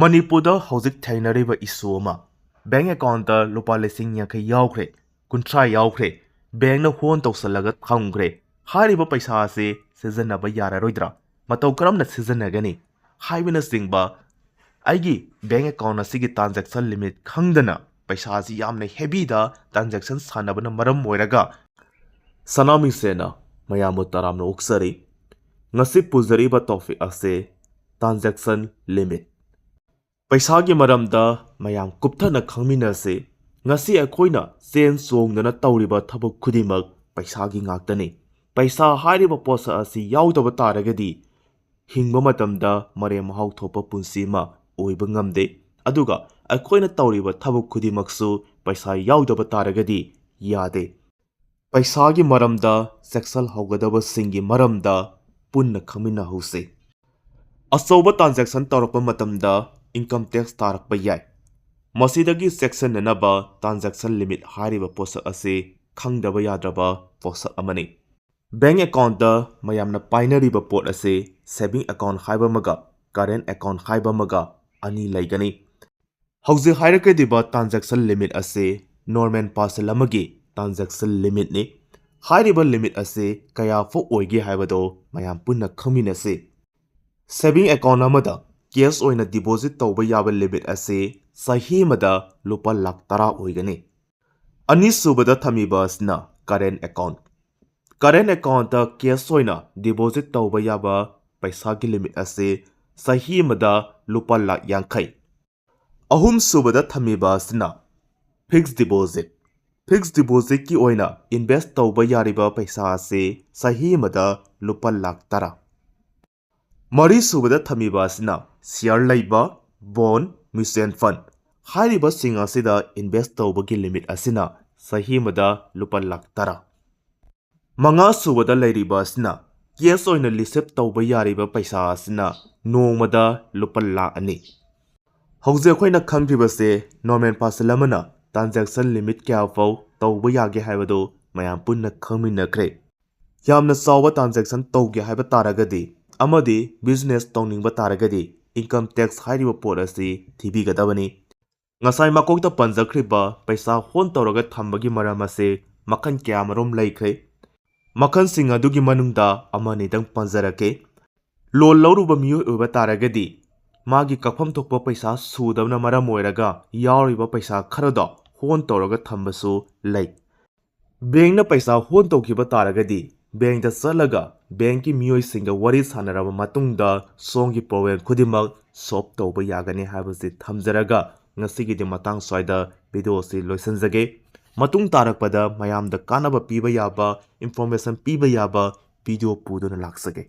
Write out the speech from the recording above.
ꯃꯅꯤꯄꯨꯔꯗ ꯍꯧꯖꯤꯛ ꯊꯦꯡꯅꯔꯤꯕ ꯏꯁꯨ ꯑꯃ ꯕꯦꯡꯛ ꯑꯦꯀꯥꯎꯟꯇ ꯂꯨꯄꯥ 50,000 ꯌꯥꯎꯈ꯭ꯔꯦ 30 ꯌꯥꯎꯈ꯭ꯔꯦ ꯕꯦꯡꯛꯅ ꯍꯣꯟ ꯇꯧꯁꯜꯂꯒ ꯊꯝꯈ꯭ꯔꯦ ꯍꯥꯏꯔꯤꯕ ꯄꯩꯁꯥ ꯑꯁꯤ ꯁꯤꯖꯤꯟꯅꯕ ꯌꯥꯔꯔꯣꯏꯗ꯭ꯔꯥ ꯃꯇꯧ ꯀꯔꯝꯅ ꯁꯤꯖꯤꯟꯅꯒꯅꯤ ꯍꯥꯏꯕꯅꯆꯤꯡꯕ ꯑꯩꯒꯤ ꯕꯦꯡꯛ ꯑꯦꯀꯥꯎꯟ ꯑꯁꯤꯒꯤ ꯇ꯭ꯔꯥꯟꯖꯦꯛꯁꯟ ꯂꯤꯃꯤꯠ ꯈꯪꯗꯅ ꯄꯩꯁꯥ ꯑꯁꯤ ꯌꯥꯝꯅ ꯍꯦꯚꯤꯗ ꯇ꯭ꯔꯥꯟꯖꯦꯛꯁꯟ ꯁꯥꯟꯅꯕꯅ ꯃꯔꯝ ꯑꯣꯏꯔꯒ ꯁꯅꯥꯃꯤꯁꯦꯅ ꯃꯌꯥꯝꯕꯨ ꯇꯔꯥꯝꯅ ꯑꯣꯛꯆꯔꯤ ꯉꯁꯤ ꯄꯨꯖꯔꯤꯕ ꯇꯣꯄꯤꯛ ꯑꯁꯤ ꯇ꯭ꯔꯥꯟꯖꯦꯛꯁꯟ ꯂꯤꯃꯤꯠ ꯄꯩꯁꯥꯒꯤ ꯃꯔꯝꯗ ꯃꯌꯥꯝ ꯀꯨꯞꯊꯅ ꯈꯪꯃꯤꯟꯅꯁꯤ ꯉꯁꯤ ꯑꯩꯈꯣꯏꯅ ꯆꯦꯟ ꯆꯣꯡꯗꯅ ꯇꯧꯔꯤꯕ ꯊꯕꯛ ꯈꯨꯗꯤꯡꯃꯛ ꯄꯩꯁꯥꯒꯤ ꯉꯥꯛꯇꯅꯤ ꯄꯩꯁꯥ ꯍꯥꯏꯔꯤꯕ ꯄꯣꯠꯁꯛ ꯑꯁꯤ ꯌꯥꯎꯗꯕ ꯇꯥꯔꯒꯗꯤ ꯍꯤꯡꯕ ꯃꯇꯝꯗ ꯃꯔꯦꯝ ꯃꯍꯥꯎ ꯊꯣꯛꯄ ꯄꯨꯟꯁꯤ ꯑꯃ ꯑꯣꯏꯕ ꯉꯝꯗꯦ ꯑꯗꯨꯒ ꯑꯩꯈꯣꯏꯅ ꯇꯧꯔꯤꯕ ꯊꯕꯛ ꯈꯨꯗꯤꯡꯃꯛꯁꯨ ꯄꯩꯁꯥ ꯌꯥꯎꯗꯕ ꯇꯥꯔꯒꯗꯤ ꯌꯥꯗꯦ ꯄꯩꯁꯥꯒꯤ ꯃꯔꯝꯗ ꯆꯦꯛꯁꯤꯜꯍꯧꯒꯗꯕꯁꯤꯡꯒꯤ ꯃꯔꯝꯗ ꯄꯨꯟꯅ ꯈꯪꯃꯤꯟꯅꯍꯧꯁꯤ ꯑꯆꯧꯕ ꯇ꯭ꯔꯥꯟꯖꯦꯛꯁꯟ ꯇꯧꯔꯛꯄ ꯃꯇꯝꯗ ꯏꯟꯀꯝ ꯇꯦꯛꯁ ꯇꯥꯔꯛꯄ ꯌꯥꯏ ꯃꯁꯤꯗꯒꯤ ꯆꯦꯛꯁꯤꯟꯅꯅꯕ ꯇ꯭ꯔꯥꯟꯖꯦꯛꯁꯟ ꯂꯤꯃꯤꯠ ꯍꯥꯏꯔꯤꯕ ꯄꯣꯠꯁꯛ ꯑꯁꯤ ꯈꯪꯗꯕ ꯌꯥꯗ꯭ꯔꯕ ꯄꯣꯠꯁꯛ ꯑꯃꯅꯤ ꯕꯦꯡꯛ ꯑꯦꯀꯥꯎꯟꯇ ꯃꯌꯥꯝꯅ ꯄꯥꯏꯅꯔꯤꯕ ꯄꯣꯠ ꯑꯁꯤ ꯁꯦꯚꯤꯡ ꯑꯦꯀꯥꯎꯟ ꯍꯥꯏꯕ ꯑꯃꯒ ꯀꯔꯦꯟ ꯑꯦꯀꯥꯎꯟ ꯍꯥꯏꯕ ꯑꯃꯒ ꯑꯅꯤ ꯂꯩꯒꯅꯤ ꯍꯧꯖꯤꯛ ꯍꯥꯏꯔꯛꯀꯗꯧꯔꯤꯕ ꯇ꯭ꯔꯥꯟꯖꯦꯛꯁꯟ ꯂꯤꯃꯤꯠ ꯑꯁꯤ ꯅꯣꯔꯃꯦꯜ ꯄꯥꯔꯁꯟ ꯑꯃꯒꯤ ꯇ꯭ꯔꯥꯟꯖꯦꯛꯁꯟ ꯂꯤꯃꯤꯠꯅꯤ ꯍꯥꯏꯔꯤꯕ ꯂꯤꯃꯤꯠ ꯑꯁꯤ ꯀꯌꯥꯐꯥꯎ ꯑꯣꯏꯒꯦ ꯍꯥꯏꯕꯗꯣ ꯃꯌꯥꯝ ꯄꯨꯟꯅ ꯈꯪꯃꯤꯟꯅꯁꯤ ꯁꯦꯚꯤꯡ ꯑꯦꯀꯥꯎꯟ ꯑꯃꯗ ꯀꯦꯁ ꯑꯣꯏꯅ ꯗꯤꯄꯣꯖꯤꯠ ꯇꯧꯕ ꯌꯥꯕ ꯂꯤꯃꯤꯠ ꯑꯁꯤ ꯆꯍꯤ ꯑꯃꯗ ꯂꯨꯄꯥ 10,00,000 ꯑꯣꯏꯒꯅꯤ ꯑꯅꯤꯁꯨꯕꯗ ꯊꯝꯃꯤꯕ ꯑꯁꯤꯅ current account current account cash ꯑꯣꯏꯅ ꯗꯤꯄꯣꯖꯤꯠ ꯇꯧꯕ ꯌꯥꯕ ꯄꯩꯁꯥꯒꯤ ꯂꯤꯃꯤꯠ ꯑꯁꯤ ꯆꯍꯤ ꯑꯃꯗ ꯂꯨꯄꯥ 50,000 ꯑꯍꯨꯝꯁꯨꯕꯗ ꯊꯝꯃꯤꯕ ꯑꯁꯤꯅ ꯐꯤꯛꯁ ꯗꯤꯄꯣꯖꯤꯠ ꯐꯤꯛꯁ ꯗꯤꯄꯣꯖꯤꯠꯀꯤ ꯑꯣꯏꯅ ꯏꯟꯚꯦꯁꯠ ꯇꯧꯕ ꯌꯥꯔꯤꯕ ꯄꯩꯁా ꯑꯁꯤ ꯆꯍꯤ ꯑꯃꯗ ꯂꯨꯄꯥ 10,10,000 ꯃꯔꯤꯁꯨꯕꯗ ꯊꯝꯃꯤꯕ ꯑꯁꯤꯅ ꯁꯤꯌꯔ ꯂꯩꯕ ꯕꯣꯟ म्यूचुअल फंड ꯍꯥꯏꯔꯤꯕꯁꯤꯡ ꯑꯁꯤꯗ ꯏꯟꯚꯦꯁꯠ ꯇꯧꯕꯒꯤ ꯂꯤꯃꯤꯠ ꯑꯁꯤꯅ ꯆꯍꯤ ꯑꯃꯗ ꯂꯨꯄꯥ 10,10,000 ꯃꯉꯥꯁꯨꯕꯗ ꯂꯩꯔꯤꯕ ꯑꯁꯤꯅ ꯀꯦꯁ ꯑꯣꯏꯅ ꯔꯤꯁꯤꯞ ꯇꯧꯕ ꯌꯥꯔꯤꯕ ꯄꯩꯁꯥ ꯑꯁꯤꯅ ꯅꯣꯡꯃꯗ ꯂꯨꯄꯥ 2,00,000 ꯍꯧꯖꯤꯛ ꯑꯩꯈꯣꯏꯅ ꯈꯪꯗ꯭ꯔꯤꯕꯁꯦ ꯅꯣꯔꯃꯦꯜ ꯄꯥꯔꯁꯟ ꯑꯃꯅ ꯇ꯭ꯔꯥꯟꯖꯦꯛꯁꯟ ꯂꯤꯃꯤꯠ ꯀꯌꯥꯐꯥꯎ ꯇꯧꯕ ꯌꯥꯒꯦ ꯍꯥꯏꯕꯗꯨ ꯃꯌꯥꯝ ꯄꯨꯟꯅ ꯈꯪꯃꯤꯟꯅꯈ꯭ꯔꯦ ꯌꯥꯝꯅ ꯆꯥꯎꯕ ꯇ꯭ꯔꯥꯟꯖꯦꯛꯁꯟ ꯇꯧꯒꯦ ꯍꯥꯏꯕ ꯇꯥꯔꯒꯗꯤ ꯑꯃꯗꯤ ꯕꯤꯖꯤꯅꯦꯁ ꯇꯧꯅꯤꯡꯕ ꯇꯥꯔꯒꯗꯤ ꯏꯟꯀꯝ ꯇꯦꯛꯁ ꯍꯥꯏꯔꯤꯕ ꯄꯣꯠ ꯑꯁꯤ ꯊꯤꯕꯤꯒꯗꯕꯅꯤ ꯉꯁꯥꯏ ꯃꯀꯣꯛꯇ ꯄꯟꯖꯈ꯭ꯔꯤꯕ ꯄꯩꯁꯥ ꯍꯣꯟ ꯇꯧꯔꯒ ꯊꯝꯕꯒꯤ ꯃꯔꯝ ꯑꯁꯤ ꯃꯈꯜ ꯀꯌꯥꯃꯔꯣꯝ ꯂꯩꯈ꯭ꯔꯦ ꯃꯈꯜꯁꯤꯡ ꯑꯗꯨꯒꯤ ꯃꯅꯨꯡꯗ ꯑꯃꯅꯤꯗꯪ ꯄꯟꯖꯔꯛꯀꯦ ꯂꯣꯟ ꯂꯧꯔꯨꯕ ꯃꯤꯑꯣꯏ ꯑꯣꯏꯕ ꯇꯥꯔꯒꯗꯤ ꯃꯥꯒꯤ ꯀꯛꯐꯝ ꯊꯣꯛꯄ ꯄꯩꯁꯥ ꯁꯨꯗꯕꯅ ꯃꯔꯝ ꯑꯣꯏꯔꯒ ꯌꯥꯎꯔꯤꯕ ꯄꯩꯁꯥ ꯈꯔꯗꯣ ꯍꯣꯟ ꯇꯧꯔꯒ ꯊꯝꯕꯁꯨ ꯂꯩ ꯕꯦꯡꯛꯅ ꯄꯩꯁꯥ ꯍꯣꯟ ꯇꯧꯈꯤꯕ ꯇꯥꯔꯒꯗꯤ ꯕꯦꯡꯛꯇ ꯆꯠꯂꯒ ꯕꯦꯡꯛꯀꯤ ꯃꯤꯑꯣꯏꯁꯤꯡꯒ ꯋꯥꯔꯤ ꯁꯥꯟꯅꯔꯕ ꯃꯇꯨꯡꯗ ꯁꯣꯝꯒꯤ ꯄ꯭ꯔꯣꯕ꯭ꯂꯦꯝ ꯈꯨꯗꯤꯡꯃꯛ ꯁꯣꯜꯕ ꯇꯧꯕ ꯌꯥꯒꯅꯤ ꯍꯥꯏꯕꯁꯤ ꯊꯝꯖꯔꯒ ꯉꯁꯤꯒꯤꯗꯤ ꯃꯇꯥꯡ ꯁ꯭ꯋꯥꯏꯗ ꯚꯤꯗꯤꯑꯣ ꯑꯁꯤ ꯂꯣꯏꯁꯤꯟꯖꯒꯦ ꯃꯇꯨꯡ ꯇꯥꯔꯛꯄꯗ ꯃꯌꯥꯝꯗ ꯀꯥꯟꯅꯕ ꯄꯤꯕ ꯌꯥꯕ ꯏꯟꯐꯣꯔꯃꯦꯁꯟ ꯄꯤꯕ ꯌꯥꯕ ꯚꯤꯗꯤꯑꯣ ꯄꯨꯗꯨꯅ ꯂꯥꯛꯆꯒꯦ